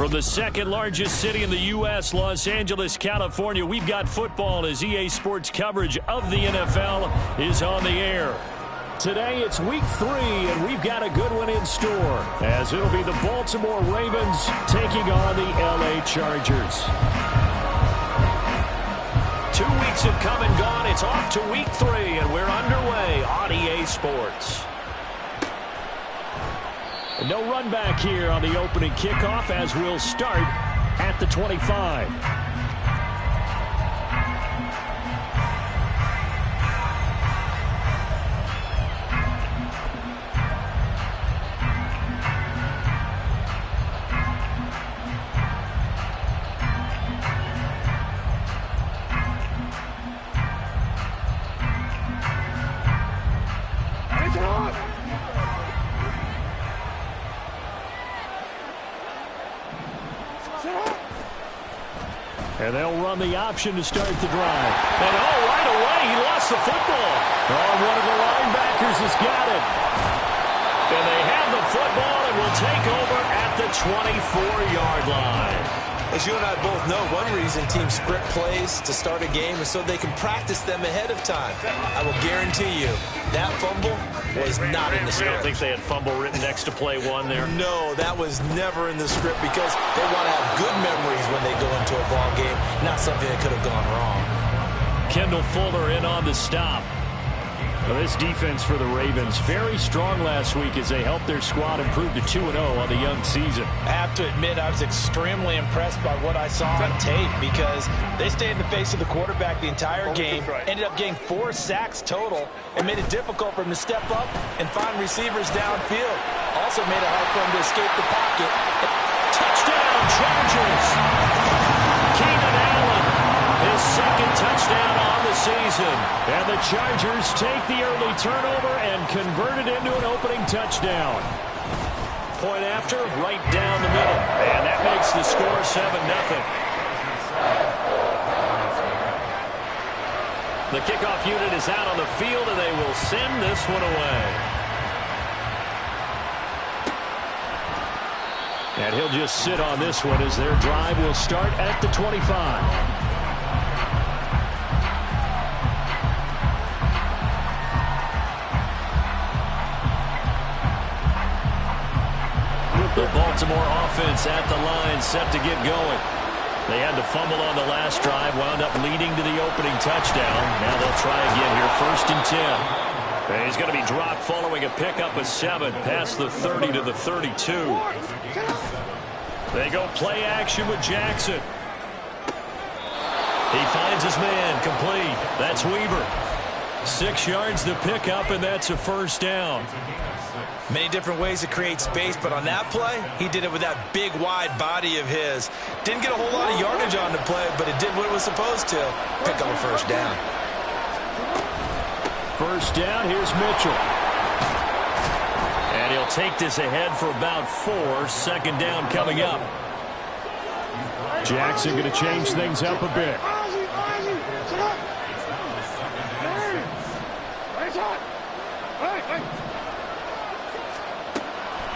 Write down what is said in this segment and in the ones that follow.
From the second largest city in the U.S., Los Angeles, California, we've got football as EA Sports coverage of the NFL is on the air. Today it's week 3, and we've got a good one in store, as it'll be the Baltimore Ravens taking on the L.A. Chargers. 2 weeks have come and gone. It's off to week 3, and we're underway on EA Sports. No run back here on the opening kickoff as we'll start at the 25. And they'll run the option to start the drive. And right away, he lost the football. One of the linebackers has got it. And they have the football and will take over at the 24-yard line. As you and I both know, one reason teams script plays to start a game is so they can practice them ahead of time. I will guarantee you that fumble was not in the script. I don't think they had fumble written next to play 1 there. No, that was never in the script because they want to have good memories when they go into a ball game, not something that could have gone wrong. Kendall Fuller in on the stop. Well, this defense for the Ravens, very strong last week as they helped their squad improve to 2-0 on the young season. I have to admit, I was extremely impressed by what I saw on tape because they stayed in the face of the quarterback the entire game, ended up getting 4 sacks total, and made it difficult for him to step up and find receivers downfield. Also made it hard for him to escape the pocket. Touchdown, Chargers! Keenan Allen, his second touchdown on the season. And the Chargers take the early turnover and convert it into an opening touchdown. Point after, right down the middle. And that makes the score 7-0. The kickoff unit is out on the field, and they will send this one away. And he'll just sit on this one as their drive will start at the 25. The Baltimore offense at the line, set to get going. They had to fumble on the last drive, wound up leading to the opening touchdown. Now they'll try again here, 1st and 10. And he's going to be dropped following a pickup of 7 past the 30 to the 32. They go play action with Jackson. He finds his man, complete. That's Weaver. 6 yards to pick up, and that's a 1st down. Many different ways to create space, but on that play, he did it with that big, wide body of his. Didn't get a whole lot of yardage on the play, but it did what it was supposed to. Pick up a 1st down. 1st down, here's Mitchell. And he'll take this ahead for about 4. 2nd down coming up. Jackson going to change things up a bit.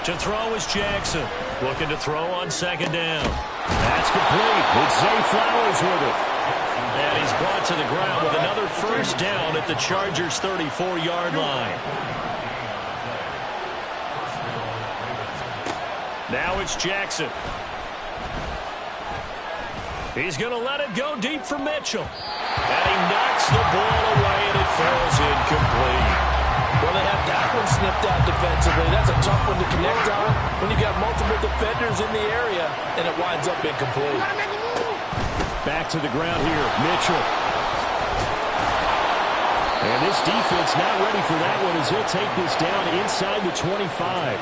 To throw is Jackson. Looking to throw on 2nd down. That's complete with Zay Flowers with it. And he's brought to the ground with another 1st down at the Chargers' 34-yard line. Now it's Jackson. He's going to let it go deep for Mitchell. And he knocks the ball away, and it falls incomplete. Well, they have that one snipped out defensively. That's a tough one to connect on when you've got multiple defenders in the area, and it winds up incomplete. Back to the ground here, Mitchell. And this defense not ready for that one as he'll take this down inside the 25.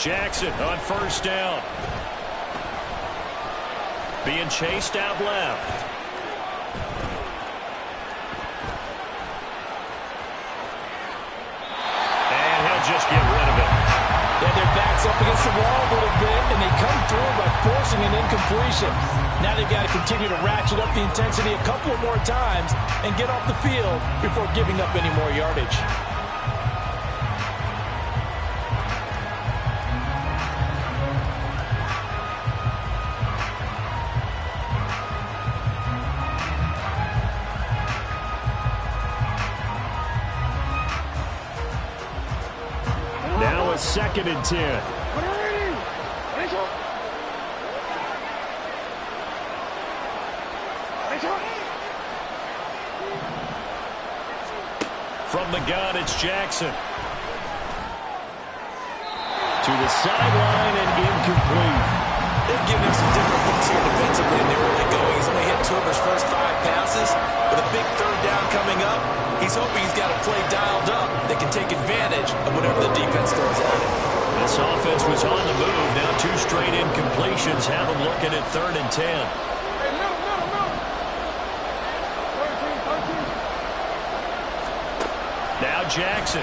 Jackson on 1st down. Being chased out left. And he'll just get rid of it. Yeah, their back's up against the wall a little bit, and they come through by forcing an incomplete completion. Now they've got to continue to ratchet up the intensity a couple more times and get off the field before giving up any more yardage. Now a 2nd and 10. From the gun, it's Jackson. To the sideline and incomplete. They've given him some different looks here defensively in the early going. He's only hit 2 of his first 5 passes. With a big 3rd down coming up, he's hoping he's got a play dialed up that can take advantage of whatever the defense throws at him. This offense was on the move. Now 2 straight incompletions have him looking at 3rd and 10. Now Jackson.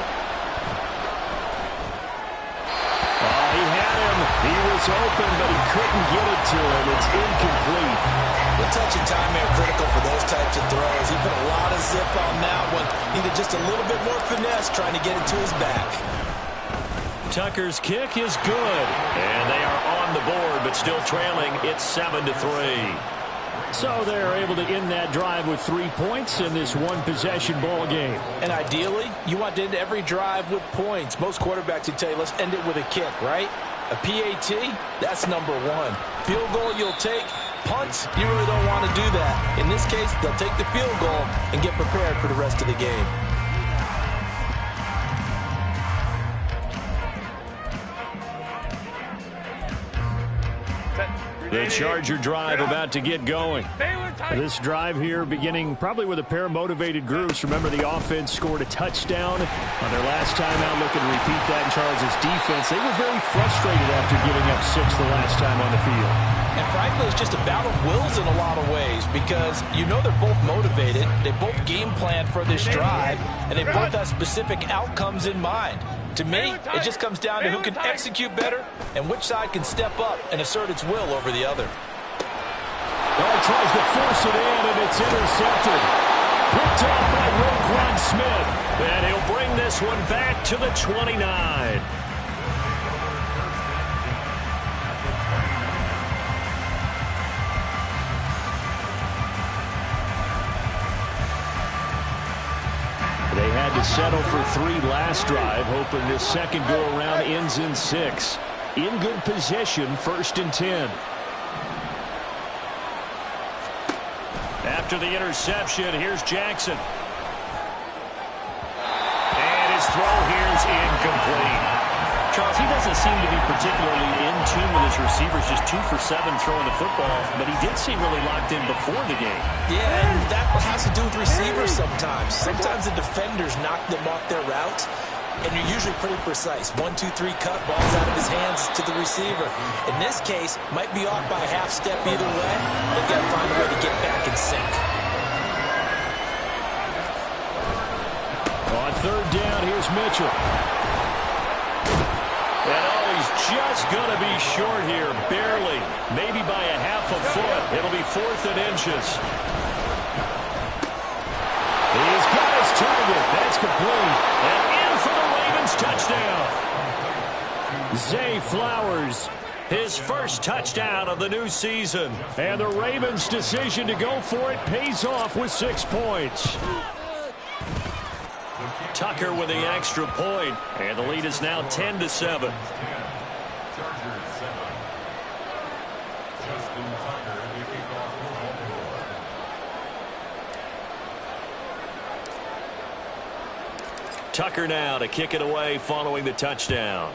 Oh, he had him. He was open, but he couldn't get it to him. It's incomplete. The touch and time are critical for those types of throws. He put a lot of zip on that one. Needed just a little bit more finesse trying to get it to his back. Tucker's kick is good. And they are on the board, but still trailing. It's 7-3. So they're able to end that drive with 3 points in this one-possession ball game. And ideally, you want to end every drive with points. Most quarterbacks would tell you, let's end it with a kick, right? A PAT, that's number 1. Field goal you'll take. Punts, you really don't want to do that. In this case, they'll take the field goal and get prepared for the rest of the game. The Charger drive about to get going. This drive here beginning probably with a pair of motivated groups. Remember, the offense scored a touchdown on their last time out. Looking to repeat that in Charles' defense. They were very frustrated after giving up 6 the last time on the field. And frankly, it's just a battle of wills in a lot of ways because you know they're both motivated. They both game planned for this drive, and they both have specific outcomes in mind. To me, it just comes down to who can execute better and which side can step up and assert its will over the other. Oh, he tries to force it in, and it's intercepted. Picked off by Roquan Smith. And he'll bring this one back to the 29. They had to settle for 3 last drive, hoping this second go-around ends in 6. In good position, 1st and 10. After the interception, here's Jackson. And his throw here is incomplete. Charles, he doesn't seem to be particularly in tune with his receivers, just 2 for 7 throwing the football, but he did seem really locked in before the game. Yeah, and that has to do with receivers sometimes. Sometimes the defenders knock them off their routes, and you're usually pretty precise. 1, 2, 3 cut, ball's out of his hands to the receiver. In this case, might be off by a half step either way. They've got to find a way to get back in sync. On 3rd down, here's Mitchell. And oh, he's just going to be short here, barely. Maybe by a half a foot. It'll be 4th and inches. He's got his target. That's complete. And in for the Ravens touchdown. Zay Flowers, his first touchdown of the new season. And the Ravens' decision to go for it pays off with 6 points. Tucker with the extra point, and the lead is now 10-7. Tucker now to kick it away following the touchdown.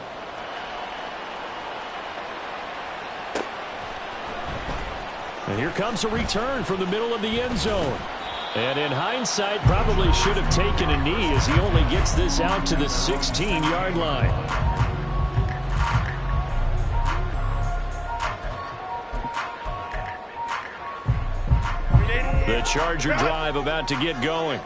And here comes a return from the middle of the end zone. And in hindsight, probably should have taken a knee as he only gets this out to the 16-yard line. The Charger drive about to get going.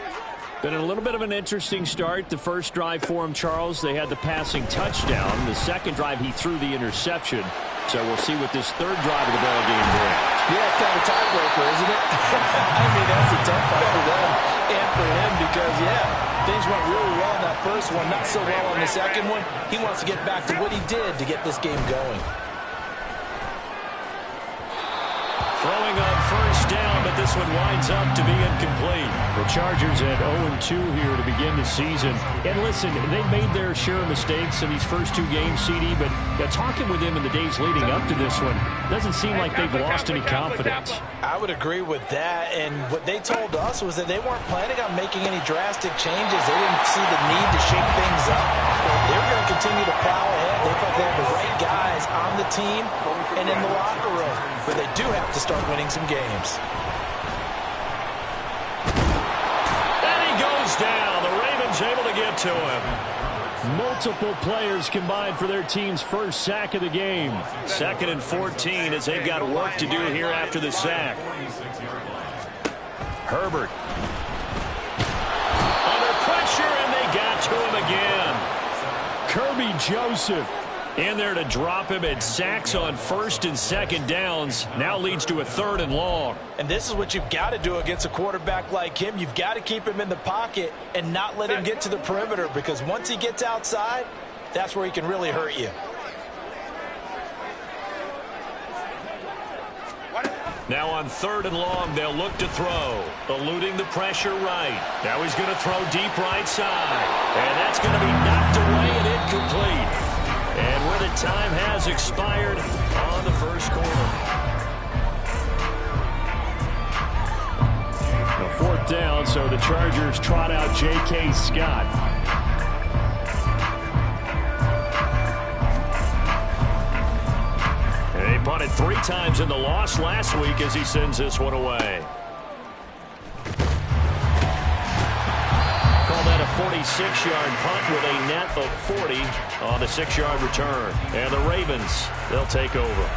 Been a little bit of an interesting start. The first drive for him, Charles, they had the passing touchdown. The second drive, he threw the interception. So we'll see what this third drive of the ball game brings. Yeah, kind of tiebreaker, isn't it? I mean, that's a tough one for them and for him because, yeah, things went really well in that first one, not so well on the second one. He wants to get back to what he did to get this game going. Throwing on first down, but this one winds up to be incomplete. The Chargers at 0-2 here to begin the season. And listen, they made their share of mistakes in these first two games, CD, but talking with them in the days leading up to this one, doesn't seem like they've lost any confidence. I would agree with that, and what they told us was that they weren't planning on making any drastic changes. They didn't see the need to shake things up. They were going to continue to plow ahead. They felt they had the right guys on the team and in the locker room, but they do have to start winning some games. And he goes down. The Ravens able to get to him. Multiple players combined for their team's first sack of the game. 2nd and 14 as they've got work to do here after the sack. Herbert. Under pressure, and they got to him again. Kirby Joseph in there to drop him, and sacks on 1st and 2nd downs. Now leads to a 3rd and long. And this is what you've got to do against a quarterback like him. You've got to keep him in the pocket and not let him get to the perimeter, because once he gets outside, that's where he can really hurt you. Now on 3rd and long, they'll look to throw. Eluding the pressure right. Now he's going to throw deep right side. And that's going to be knocked away and incomplete. And where the time has expired on the first quarter. A 4th down, so the Chargers trot out J.K. Scott. And they punted 3 times in the loss last week as he sends this one away. Call that a 46-yard punt with a net of 40 on the 6-yard return. And the Ravens, they'll take over.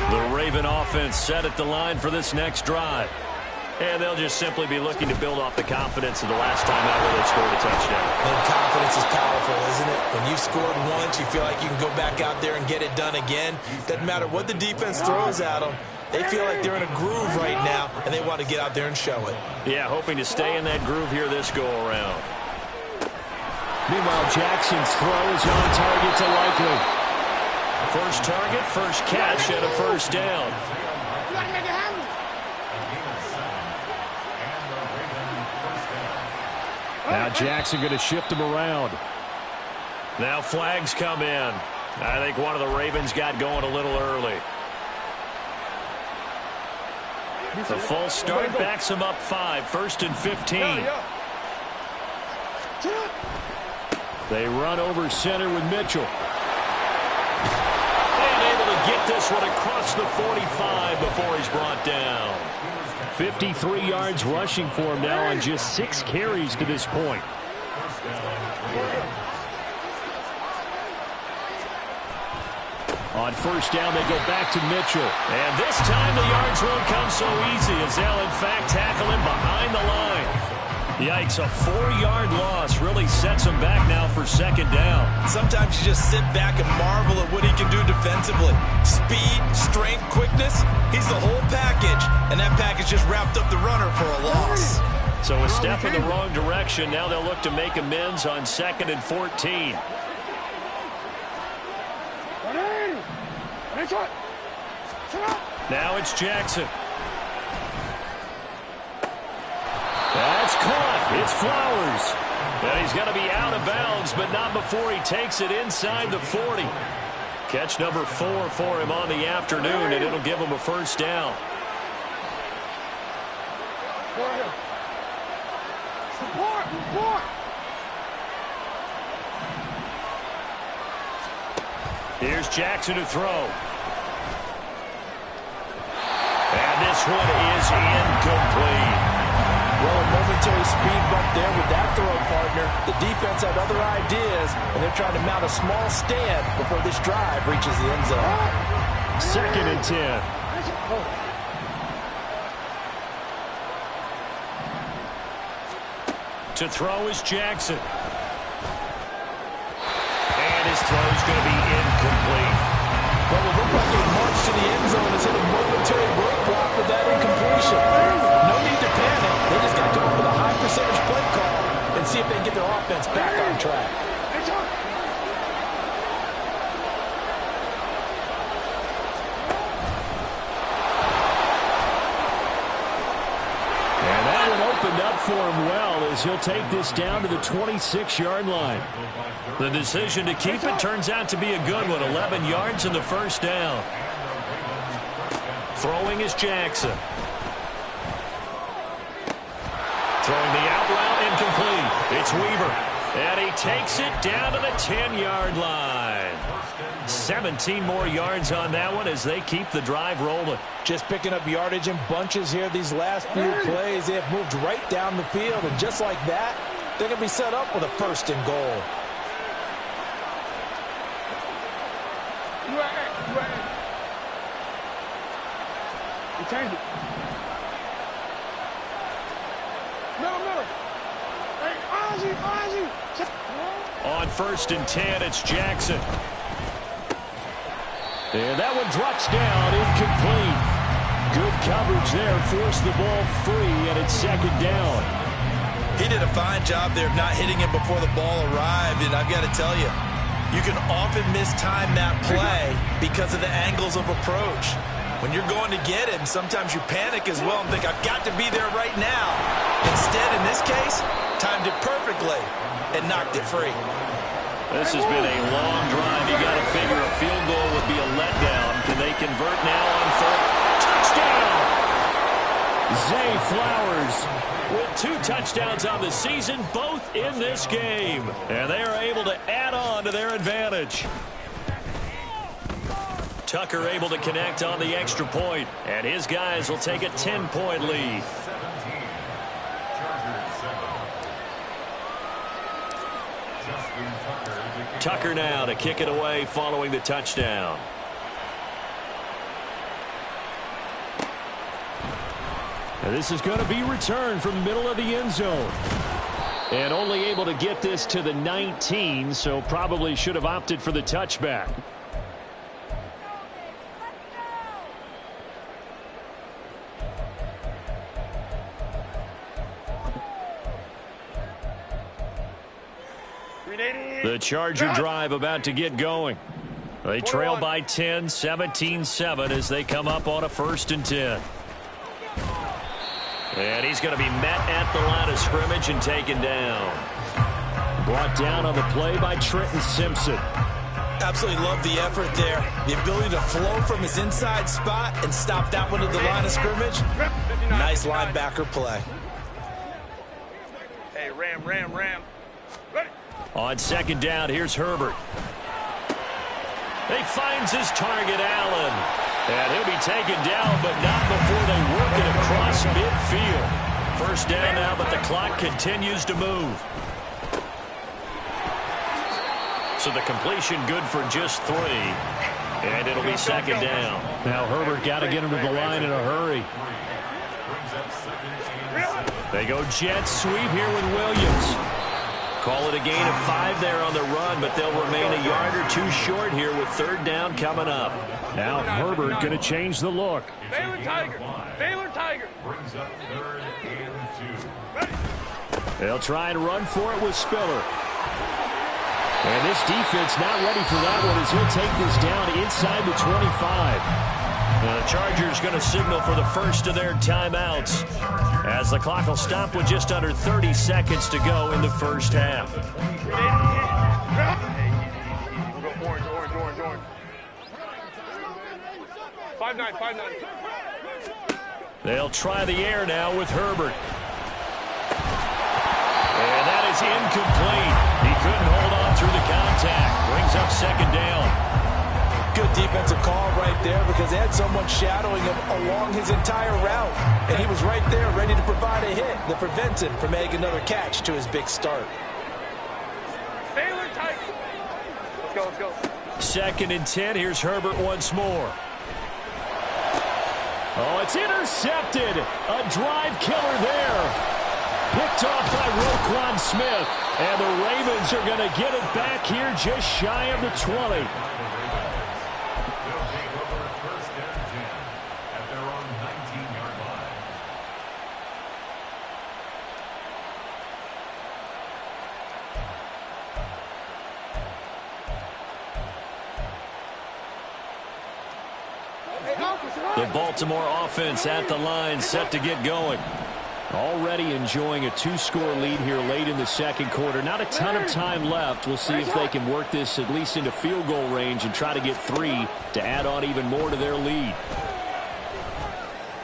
The Raven offense set at the line for this next drive. And they'll just simply be looking to build off the confidence of the last time out where they scored a touchdown. And confidence is powerful, isn't it? When you've scored once, you feel like you can go back out there and get it done again. Doesn't matter what the defense throws at them. They feel like they're in a groove right now, and they want to get out there and show it. Yeah, hoping to stay in that groove here this go-around. Meanwhile, Jackson's throw is on target to Likely. First target, first catch, and a first down. Now Jackson going to shift him around. Now flags come in. I think one of the Ravens got going a little early. The full start backs him up 5. 1st and 15. They run over center with Mitchell. And able to get this one across the 45 before he's brought down. 53 yards rushing for him now on just 6 carries to this point. On first down, they go back to Mitchell. And this time the yards won't come so easy as they'll, in fact, tackle him behind the line. Yikes, a 4-yard loss really sets him back now for 2nd down. Sometimes you just sit back and marvel at what he can do defensively. Speed, strength, quickness, he's the whole package. And that package just wrapped up the runner for a loss. So a step in the wrong direction. Now they'll look to make amends on 2nd and 14. Now it's Jackson. That's caught. It's Flowers. And he's going to be out of bounds, but not before he takes it inside the 40. Catch number 4 for him on the afternoon, and it'll give him a first down. Here's Jackson to throw. And this one is incomplete. Well, a momentary speed bump there with that throw, partner. The defense had other ideas, and they're trying to mount a small stand before this drive reaches the end zone. 2nd and 10. To throw is Jackson. And his throw is going to be incomplete. Well, it looked like a march to the end zone has hit a momentary roadblock with that incompletion. No need to panic. They just got to come up with a high percentage play call and see if they can get their offense back on track. And that one opened up for him well as he'll take this down to the 26-yard line. The decision to keep it turns out to be a good one. 11 yards in the first down. Throwing is Jackson. Throwing the out route, incomplete. It's Weaver. And he takes it down to the 10-yard line. 17 more yards on that one as they keep the drive rolling. Just picking up yardage in bunches here these last few plays. They have moved right down the field, and just like that, they're going to be set up with a first and goal. You changed it. Middle. Hey, Ozzy. On 1st and 10, it's Jackson. And that one drops down, incomplete. Good coverage there, forced the ball free, and it's 2nd down. He did a fine job there of not hitting it before the ball arrived, and I've got to tell you, you can often mistime that play because of the angles of approach. When you're going to get him, sometimes you panic as well and think, I've got to be there right now. Instead, in this case, timed it perfectly and knocked it free. This has been a long drive. You got to figure a field goal would be a letdown. Can they convert now on 3rd? Touchdown! Zay Flowers with 2 touchdowns on the season, both in this game. And they are able to add on to their advantage. Tucker able to connect on the extra point, and his guys will take a 10-point lead. Tucker now to kick it away following the touchdown. And this is going to be returned from the middle of the end zone. And only able to get this to the 19, so probably should have opted for the touchback. The Charger drive about to get going. They trail by 10, 17-7 as they come up on a 1st and 10. And he's going to be met at the line of scrimmage and taken down. Brought down on the play by Trenton Simpson. Absolutely love the effort there. The ability to flow from his inside spot and stop that one at the line of scrimmage. Nice linebacker play. Hey, ram. Ready. On 2nd down, here's Herbert. He finds his target, Allen. And he'll be taken down, but not before they work it across midfield. 1st down now, but the clock continues to move. So the completion good for just 3. And it'll be 2nd down. Now Herbert got to get him to the line in a hurry. They go jet sweep here with Williams. Call it a gain of 5 there on the run, but they'll remain a yard or 2 short here with 3rd down coming up. Now Herbert going to change the look. Baylor Tiger. Brings up 3rd and 2. They'll try and run for it with Spiller. And this defense not ready for that one as he'll take this down inside the 25. Now the Chargers going to signal for the first of their timeouts as the clock will stop with just under 30 seconds to go in the first half. We'll go orange. 5-9. They'll try the air now with Herbert. And that is incomplete. He couldn't hold on through the contact. Brings up 2nd down. Good defensive call right there because they had someone shadowing him along his entire route. And he was right there ready to provide a hit that prevents him from making another catch to his big start. Baylor Tiger. Let's go. 2nd and 10. Here's Herbert once more. Oh, it's intercepted. A drive killer there. picked off by Roquan Smith. And the Ravens are going to get it back here just shy of the 20. The Baltimore offense at the line, set to get going. Already enjoying a 2-score lead here late in the second quarter. Not a ton of time left. We'll see if they can work this at least into field goal range and try to get 3 to add on even more to their lead.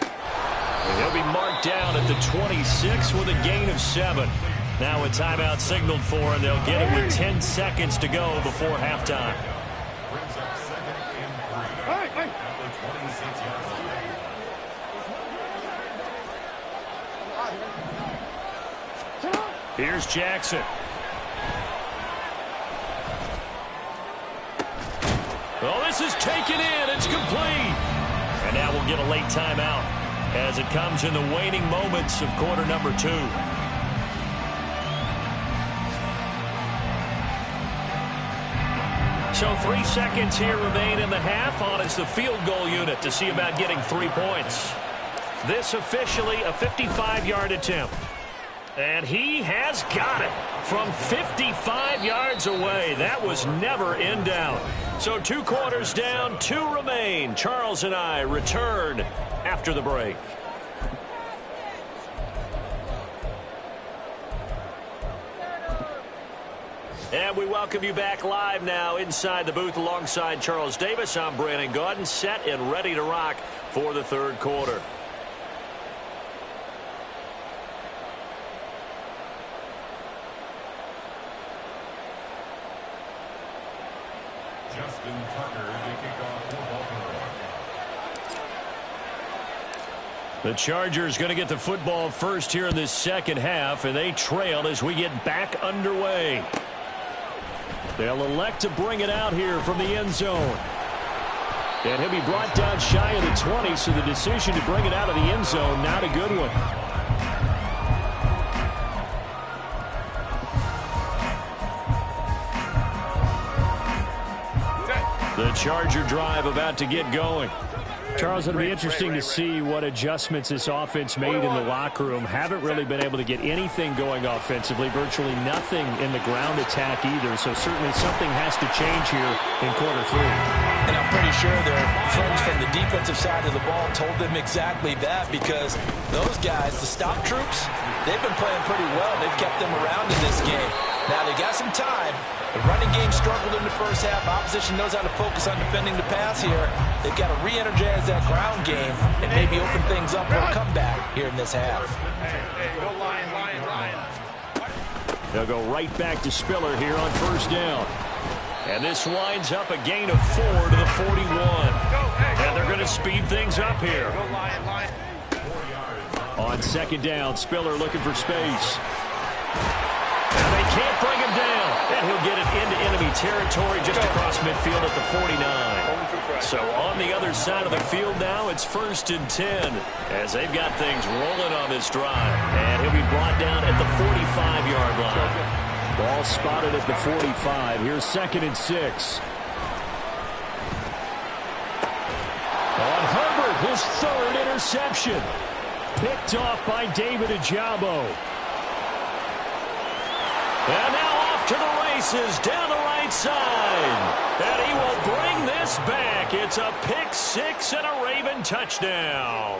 And he'll be marked down at the 26 with a gain of 7. Now a timeout signaled for, and they'll get it with 10 seconds to go before halftime. Here's Jackson. Oh, this is taken in. It's complete. And now we'll get a late timeout as it comes in the waning moments of quarter number 2. So 3 seconds here remain in the half. On is the field goal unit to see about getting 3 points. This officially a 55-yard attempt. And he has got it from 55 yards away. That was never in doubt. So 2 quarters down, 2 remain. Charles and I return after the break. And we welcome you back live now inside the booth alongside Charles Davis. I'm Brandon Gaudin, set and ready to rock for the third quarter. The Chargers going to get the football first here in this second half, and they trail as we get back underway. They'll elect to bring it out here from the end zone. And he'll be brought down shy of the 20, so the decision to bring it out of the end zone, not a good one. The Charger drive about to get going. Charles, it'll be interesting to see what adjustments this offense made in the locker room. Haven't really been able to get anything going offensively, virtually nothing in the ground attack either. So certainly something has to change here in quarter 3. And I'm pretty sure their friends from the defensive side of the ball told them exactly that, because those guys, the stop troops, they've been playing pretty well. They've kept them around in this game. Now they got some time. The running game struggled in the first half. Opposition knows how to focus on defending the pass here. They've got to re-energize that ground game and maybe open things up for a comeback here in this half. Go Lion. They'll go right back to Spiller here on first down. And this winds up a gain of 4 to the 41. And they're going to speed things up here. Go Lion. On second down, Spiller looking for space. And they can't bring him down. And he'll get it into enemy territory just across midfield at the 49. So on the other side of the field now, it's 1st and 10 as they've got things rolling on this drive. And he'll be brought down at the 45-yard line. Ball spotted at the 45. Here's 2nd and 6. On Herbert, his 3rd interception. Picked off by David Ojabo. And now off to the races down the right side. And he will bring this back. It's a pick 6 and a Raven touchdown.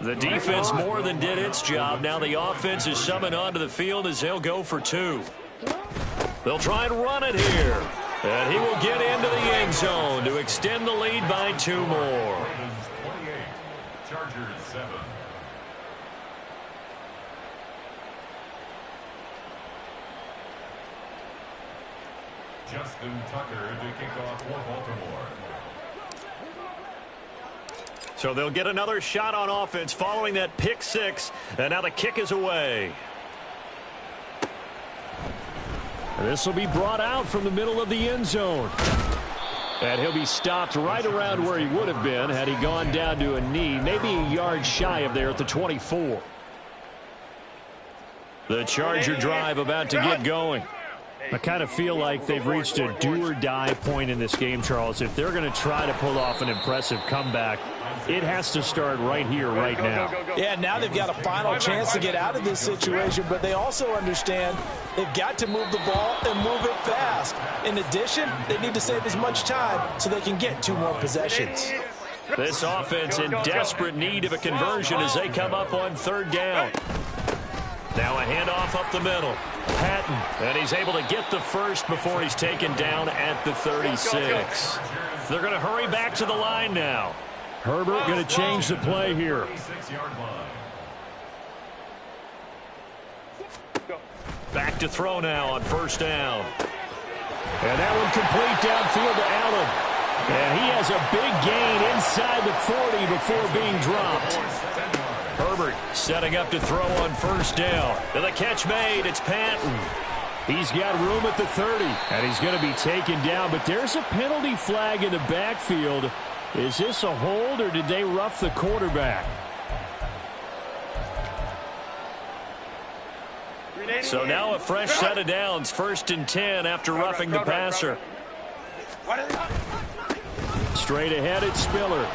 The defense more than did its job. Now the offense is summoned onto the field as they'll go for 2. They'll try and run it here. And he will get into the end zone to extend the lead by 2 more. Chargers 7. Justin Tucker to kick off for Baltimore. So they'll get another shot on offense following that pick 6. And now the kick is away. This will be brought out from the middle of the end zone. And he'll be stopped right around where he would have been had he gone down to a knee, maybe a yard shy of there at the 24. The Charger drive about to get going. I kind of feel like they've reached a do-or-die point in this game, Charles. If they're going to try to pull off an impressive comeback, it has to start right here, right now. Yeah, now they've got a final chance to get out of this situation, but they also understand they've got to move the ball and move it fast. In addition, they need to save as much time so they can get 2 more possessions. This offense in desperate need of a conversion as they come up on 3rd down. Now a handoff up the middle. Patton, and he's able to get the first before he's taken down at the 36. They're going to hurry back to the line now. Herbert going to change the play here. Back to throw now on 1st down. And that one complete downfield to Allen. And he has a big gain inside the 40 before being dropped. Herbert setting up to throw on 1st down. And the catch made. It's Patton. He's got room at the 30. And he's going to be taken down. But there's a penalty flag in the backfield. Is this a hold or did they rough the quarterback? So now a fresh set of downs. 1st and 10 after roughing the passer. Straight ahead, it's Spiller.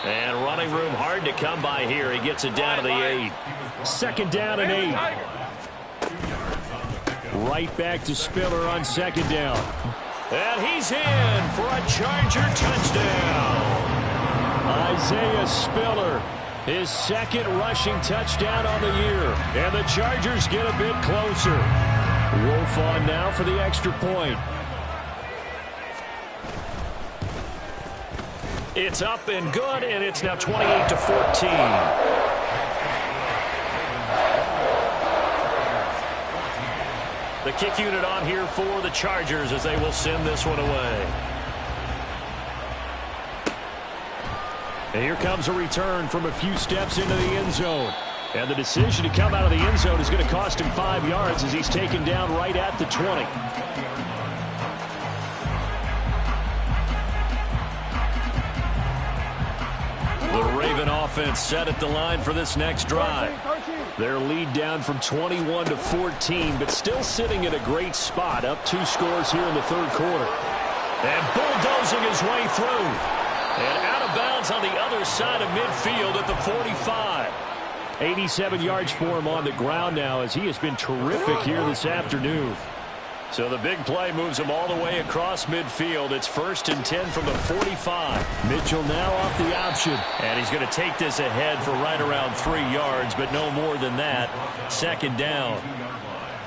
And running room hard to come by here. He gets it down to the 8. 2nd down and 8. Right back to Spiller on 2nd down. And he's in for a Charger touchdown. Isaiah Spiller, his 2nd rushing touchdown on the year. And the Chargers get a bit closer. Wolf on now for the extra point. It's up and good, and it's now 28-14. The kick unit on here for the Chargers as they will send this one away. And here comes a return from a few steps into the end zone. And the decision to come out of the end zone is going to cost him 5 yards as he's taken down right at the 20. The Raven offense set at the line for this next drive. Their lead down from 21-14, but still sitting at a great spot, up 2 scores here in the 3rd quarter. And bulldozing his way through. And out of bounds on the other side of midfield at the 45. 87 yards for him on the ground now as he has been terrific here this afternoon. So the big play moves him all the way across midfield. It's 1st and 10 from the 45. Mitchell now off the option. And he's going to take this ahead for right around 3 yards, but no more than that. 2nd down.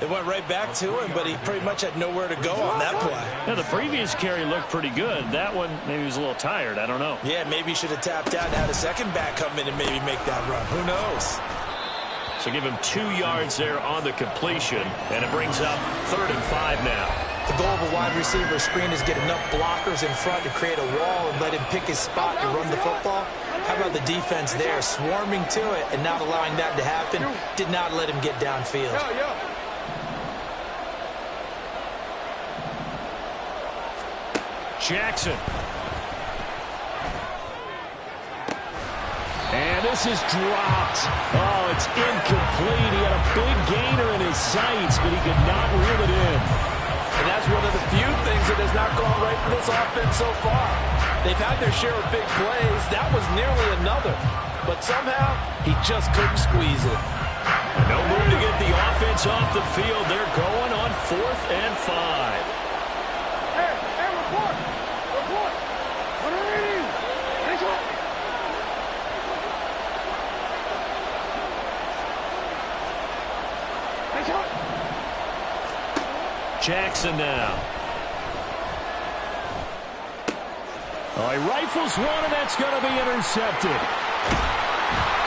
It went right back to him, but he pretty much had nowhere to go on that play. Yeah, the previous carry looked pretty good. That one, maybe he was a little tired. I don't know. Yeah, maybe he should have tapped out and had a 2nd back come in and maybe make that run. Who knows? So give him 2 yards there on the completion, and it brings up 3rd and 5 now. The goal of a wide receiver screen is get enough blockers in front to create a wall and let him pick his spot to run the football. How about the defense there, swarming to it and not allowing that to happen? Did not let him get downfield. Jackson. And this is dropped. Oh, it's incomplete. He had a big gainer in his sights, but he could not reel it in. And that's one of the few things that has not gone right for this offense so far. They've had their share of big plays. That was nearly another. But somehow, he just couldn't squeeze it. No room to get the offense off the field. They're going on 4th and 5. Jackson now. Oh, he rifles one, and that's going to be intercepted.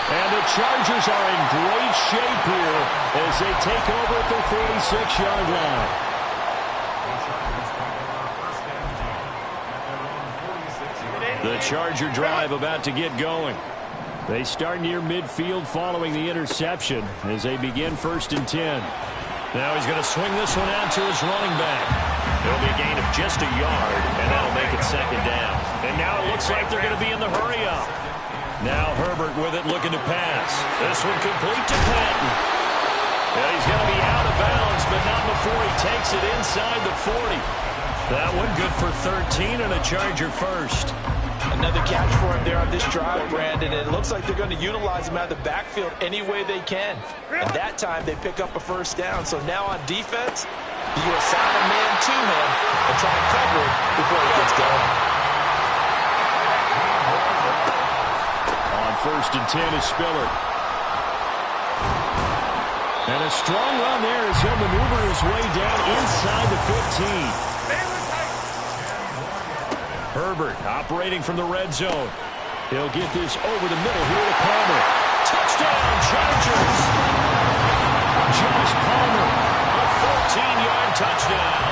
And the Chargers are in great shape here as they take over at the 46-yard line. The Charger drive about to get going. They start near midfield following the interception as they begin 1st and 10. Now he's going to swing this one out to his running back. It'll be a gain of just a yard, and that'll make it second down. And now it looks like they're going to be in the hurry-up. Now Herbert with it, looking to pass. This one complete to Patton. And he's going to be out of bounds, but not before he takes it inside the 40. That one good for 13 and a Charger first. Another catch for him there on this drive, Brandon. And it looks like they're going to utilize him out of the backfield any way they can. And that time they pick up a first down. So now on defense, you assign a man to him and try to cover it before he gets going. On 1st and 10 is Spiller. And a strong run there as he'll maneuver his way down inside the 15. Herbert operating from the red zone. He'll get this over the middle here to Palmer. Touchdown, Chargers! Josh Palmer, a 14-yard touchdown.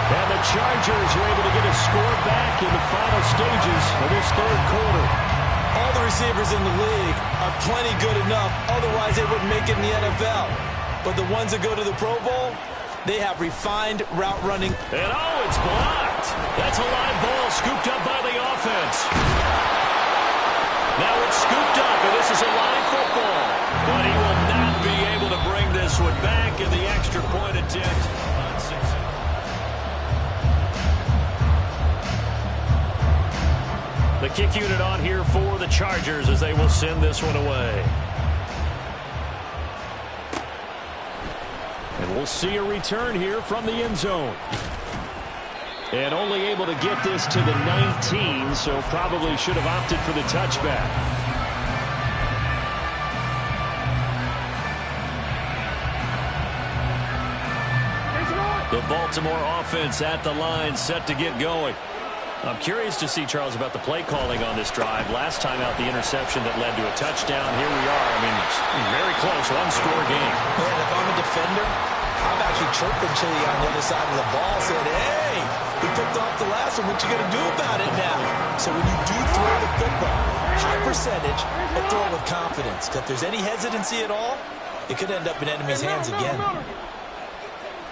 And the Chargers are able to get a score back in the final stages of this third quarter. All the receivers in the league are plenty good enough. Otherwise, they wouldn't make it in the NFL. But the ones that go to the Pro Bowl, they have refined route running. And oh, it's blocked. That's a live ball scooped up by the offense. Now it's scooped up, and this is a live football. But he will not be able to bring this one back in the extra point attempt. The kick unit on here for the Chargers as they will send this one away. And we'll see a return here from the end zone. And only able to get this to the 19, so probably should have opted for the touchback. The Baltimore offense at the line, set to get going. I'm curious to see, Charles, about the play calling on this drive. Last time out, the interception that led to a touchdown. Here we are. I mean, very close, one-score game. Man, if I'm a defender, I'm actually chirping Chili on the other side of the ball, saying, hey, we picked off the last one. What you going to do about it now? So when you do throw the football, high percentage, and throw it with confidence. If there's any hesitancy at all, it could end up in enemy's hands again.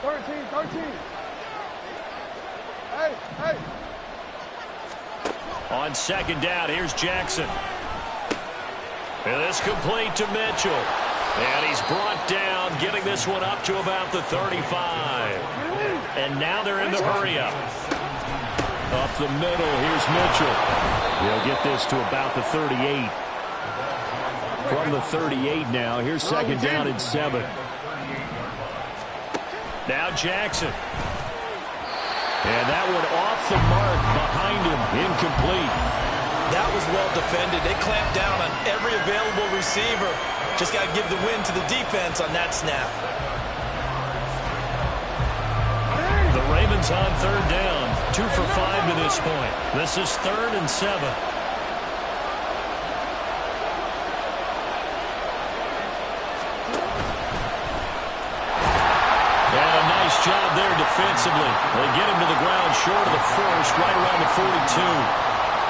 13. Hey. On second down, here's Jackson. And this complete to Mitchell. And he's brought down, getting this one up to about the 35. And now they're in the hurry-up. Up the middle, here's Mitchell. He'll get this to about the 38. From the 38 now, here's second down and 7. Now Jackson. And that one off the mark behind him, incomplete. That was well defended. They clamped down on every available receiver. Just got to give the win to the defense on that snap. The Ravens on third down, 2 for 5 to this point. This is 3rd and 7. Job there defensively. They get him to the ground short of the first, right around the 42.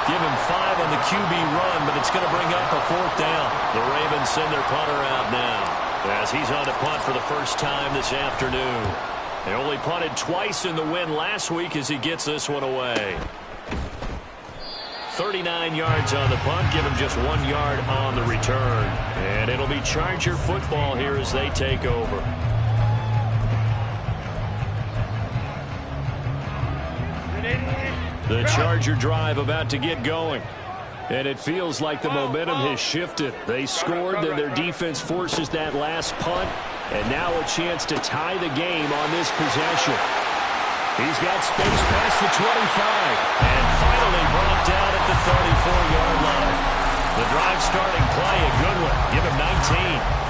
Give him 5 on the QB run, but it's going to bring up a 4th down. The Ravens send their punter out now as he's on to punt for the first time this afternoon. They only punted twice in the win last week as he gets this one away. 39 yards on the punt, give him just 1 yard on the return. And it'll be Charger football here as they take over. The Charger drive about to get going. And it feels like the momentum has shifted. They scored, then their defense forces that last punt. And now a chance to tie the game on this possession. He's got space past the 25. And finally brought down at the 34-yard line. The drive starting play, a good one. Give him 19.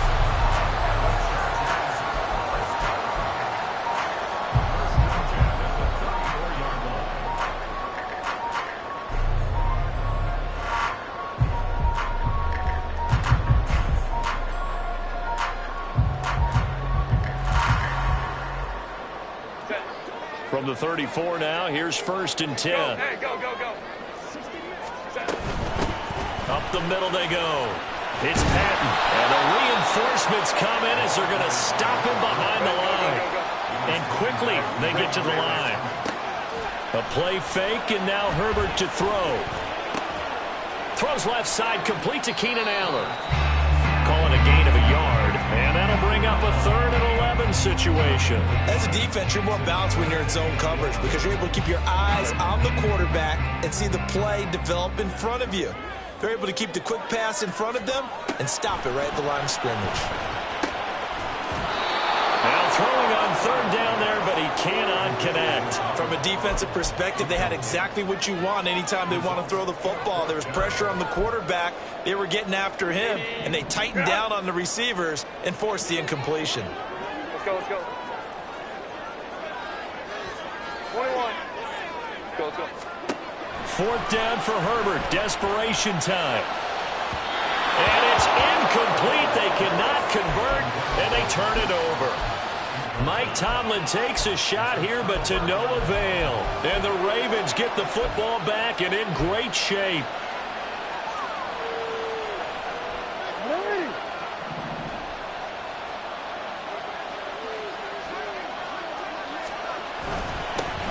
From the 34 now, here's 1st and 10. Go. Up the middle they go. It's Patton. And the reinforcements come in as they're going to stop him behind the line. And quickly they get to the line. A play fake, and now Herbert to throw. Throws left side, complete to Keenan Allen. Calling a gain of a yard, and that'll bring up a 3rd and 11 situation. As a defense, you're more balanced when you're in zone coverage because you're able to keep your eyes on the quarterback and see the play develop in front of you. They're able to keep the quick pass in front of them and stop it right at the line of scrimmage. Now throwing on 3rd down there, but he cannot connect. From a defensive perspective, they had exactly what you want anytime they want to throw the football. There was pressure on the quarterback. They were getting after him, and they tightened down on the receivers and forced the incompletion. Let's go, let's go. 21. Let's go, let's go. 4th down for Herbert. Desperation time. And it's incomplete. They cannot convert, and they turn it over. Mike Tomlin takes a shot here, but to no avail. And the Ravens get the football back and in great shape.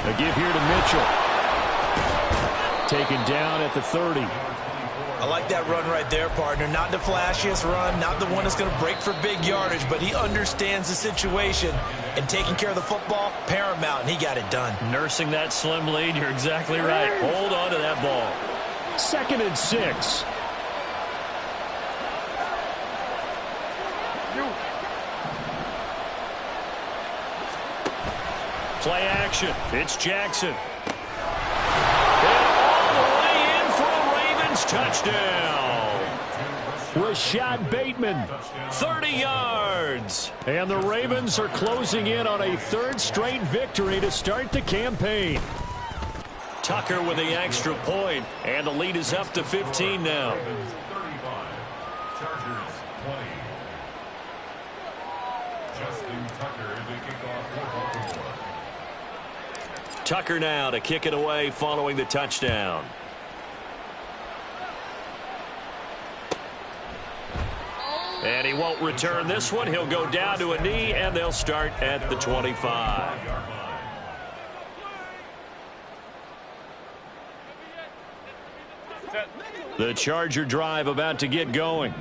A give here to Mitchell. Taken down at the 30. I like that run right there, partner. Not the flashiest run, not the one that's going to break for big yardage, but he understands the situation, and taking care of the football, paramount, and he got it done. Nursing that slim lead, you're exactly right. Hold on to that ball. 2nd and 6. Play action. It's Jackson. And all the way in for a Ravens touchdown. Rashad Bateman, 30 yards. And the Ravens are closing in on a 3rd straight victory to start the campaign. Tucker with the extra point, and the lead is up to 15 now. 35. Chargers 20. Justin Tucker to kick off for Baltimore. Tucker now to kick it away following the touchdown. And he won't return this one. He'll go down to a knee, and they'll start at the 25. The Charger drive about to get going.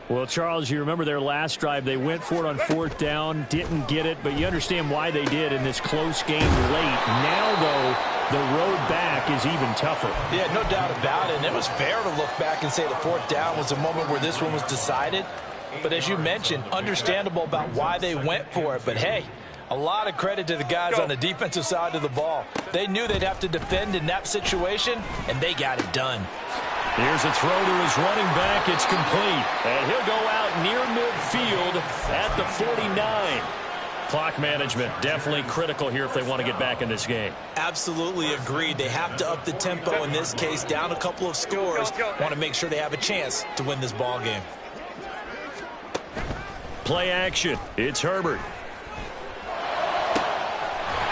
Well, Charles, you remember their last drive. They went for it on 4th down, didn't get it, but you understand why they did in this close game late. Now, though, the road back is even tougher. Yeah, no doubt about it. And it was fair to look back and say the 4th down was a moment where this one was decided. But as you mentioned, understandable about why they went for it. But, hey, a lot of credit to the guys on the defensive side of the ball. They knew they'd have to defend in that situation, and they got it done. Here's a throw to his running back. It's complete. And he'll go out near midfield at the 49. Clock management definitely critical here if they want to get back in this game. Absolutely agreed. They have to up the tempo in this case, down a couple of scores. Want to make sure they have a chance to win this ball game. Play action. It's Herbert.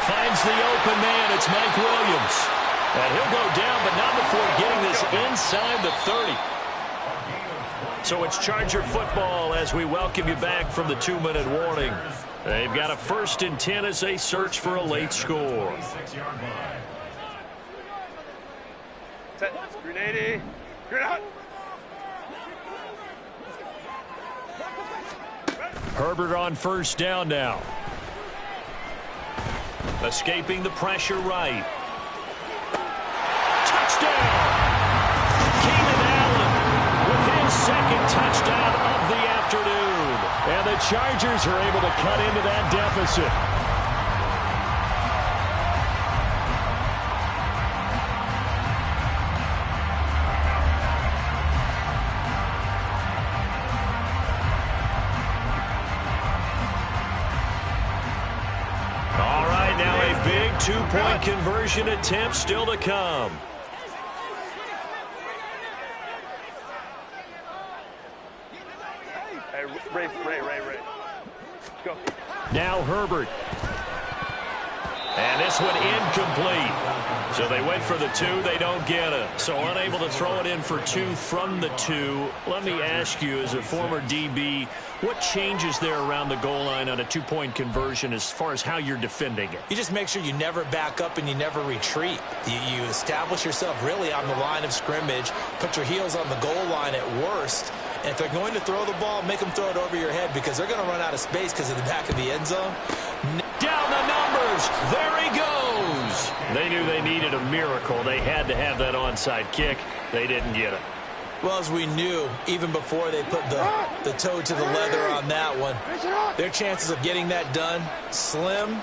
Finds the open man. It's Mike Williams. And he'll go down, but not before getting this inside the 30. So it's Charger football as we welcome you back from the 2-minute warning. They've got a 1st and 10 as they search for a late score. Grenade. Grenade. Herbert on 1st down now. Escaping the pressure right. Touchdown! Keenan Allen with his 2nd touchdown of the afternoon. And the Chargers are able to cut into that deficit. All right, now a big 2-point conversion attempt still to come. Ray. Go. Now Herbert. And this one incomplete. So they went for the 2. They don't get it. So unable to throw it in for 2 from the 2. Let me ask you, as a former DB, what changes there around the goal line on a 2-point conversion as far as how you're defending it? You just make sure you never back up and you never retreat. You establish yourself really on the line of scrimmage, put your heels on the goal line at worst, and if they're going to throw the ball, make them throw it over your head because they're going to run out of space because of the back of the end zone. Down the numbers. There he goes. They knew they needed a miracle. They had to have that onside kick. They didn't get it. Well, as we knew, even before they put the toe to the leather on that one, their chances of getting that done, slim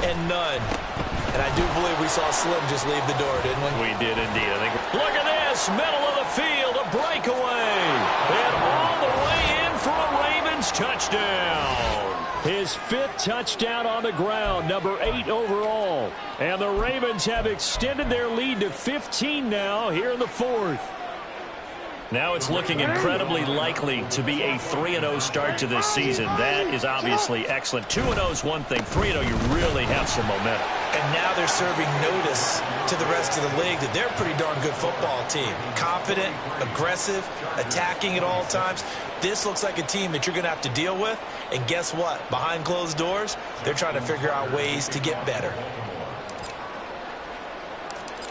and none. And I do believe we saw Slim just leave the door, didn't we? We did indeed. I think. Look at this. Middle of the field, a breakaway. And all the way in for a Ravens touchdown. His 5th touchdown on the ground, number 8 overall. And the Ravens have extended their lead to 15 now here in the 4th. Now it's looking incredibly likely to be a 3-0 start to this season. That is obviously excellent. 2-0 is one thing. 3-0, you really have some momentum. And now they're serving notice to the rest of the league that they're a pretty darn good football team. Confident, aggressive, attacking at all times. This looks like a team that you're going to have to deal with. And guess what? Behind closed doors, they're trying to figure out ways to get better.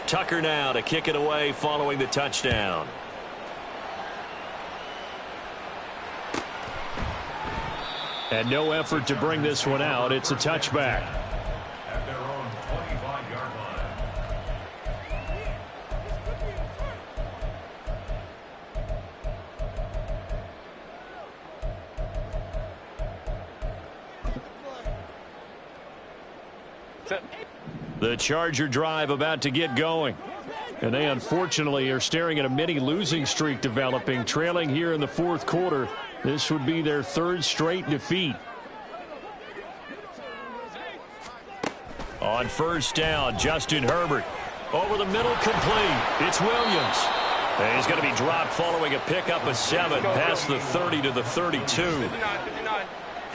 Tucker now to kick it away following the touchdown. And no effort to bring this one out. It's a touchback. At their own 25-yard line. The Charger drive about to get going. And they unfortunately are staring at a mini losing streak developing, trailing here in the 4th quarter. This would be their 3rd straight defeat. On first down, Justin Herbert. Over the middle, complete. It's Williams. And he's going to be dropped following a pickup of 7 past the 30 to the 32. 59.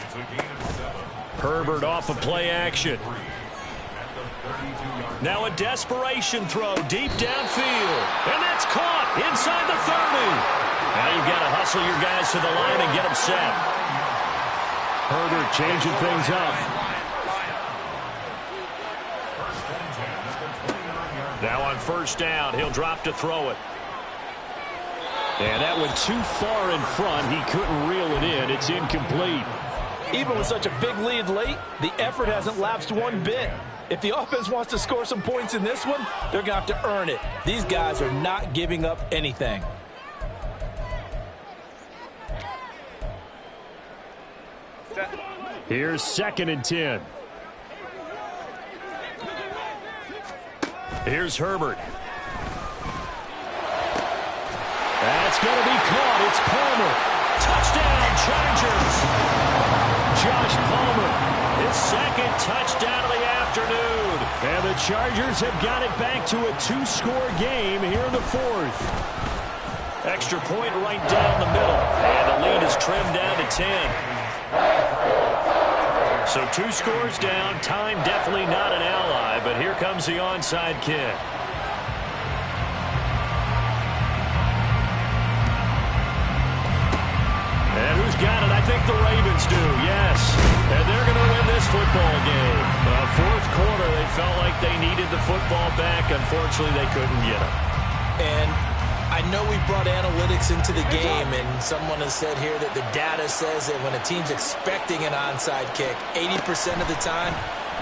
It's a gain of 7. Herbert off of play action. At the 32-yard. Now a desperation throw deep downfield. And that's caught inside the 30. Now you've got to hustle your guys to the line and get them set. Herbert changing things up. Now on first down, he'll drop to throw it. And that went too far in front. He couldn't reel it in. It's incomplete. Even with such a big lead late, the effort hasn't lapsed one bit. If the offense wants to score some points in this one, they're going to have to earn it. These guys are not giving up anything. Here's 2nd and 10. Here's Herbert. That's going to be caught. It's Palmer. Touchdown, Chargers. Josh Palmer, his 2nd touchdown of the afternoon. And the Chargers have got it back to a 2-score game here in the 4th. Extra point right down the middle. And the lead is trimmed down to 10. So 2 scores down. Time definitely not an ally, but here comes the onside kick. And who's got it? I think the Ravens do, yes. And they're going to win this football game. 4th quarter, they felt like they needed the football back. Unfortunately, they couldn't get it. And I know we brought analytics into the game, and someone has said here that the data says that when a team's expecting an onside kick, 80% of the time,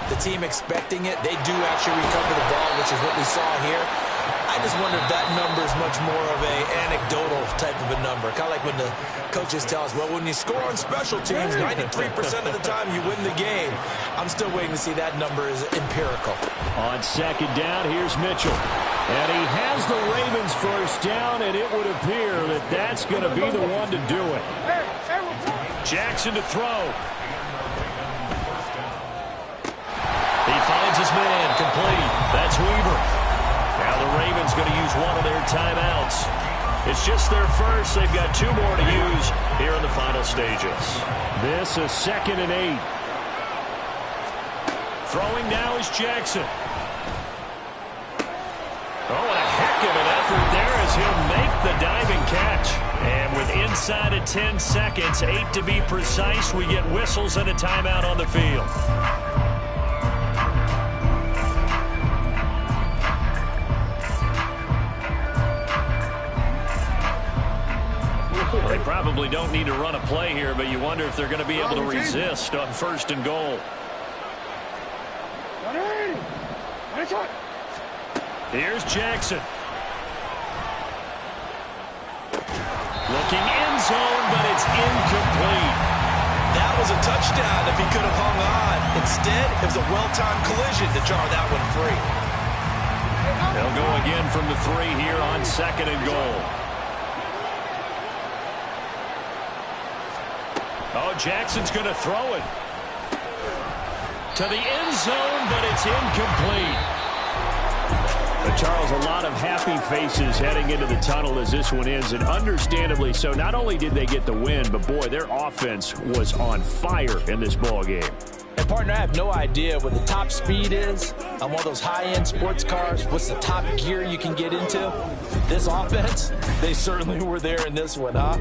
the team expecting it, they do actually recover the ball, which is what we saw here. I just wonder if that number is much more of a anecdotal type of a number. Kind of like when the coaches tell us, well, when you score on special teams, 93% of the time you win the game. I'm still waiting to see that number is empirical. On 2nd down, here's Mitchell. And he has the Ravens first down, and it would appear that that's going to be the one to do it. Jackson to throw. He finds his man, complete. That's Weaver. Now the Ravens going to use one of their timeouts. It's just their first. They've got 2 more to use here in the final stages. This is 2nd and 8. Throwing now is Jackson. Oh, and a heck of an effort there as he'll make the diving catch. And with inside of 10 seconds, 8 to be precise, we get whistles and a timeout on the field. Well, they probably don't need to run a play here, but you wonder if they're going to be able to resist on 1st and goal. Here's Jackson. Looking end zone, but it's incomplete. That was a touchdown if he could have hung on. Instead, it was a well-timed collision to jar that one free. They'll go again from the 3 here on 2nd and goal. Oh, Jackson's going to throw it to the end zone, but it's incomplete. But Charles, a lot of happy faces heading into the tunnel as this one ends, and understandably so. Not only did they get the win, but boy, their offense was on fire in this ball game. And partner, I have no idea what the top speed is on one of those high-end sports cars. What's the top gear you can get into? This offense, they certainly were there in this one, huh?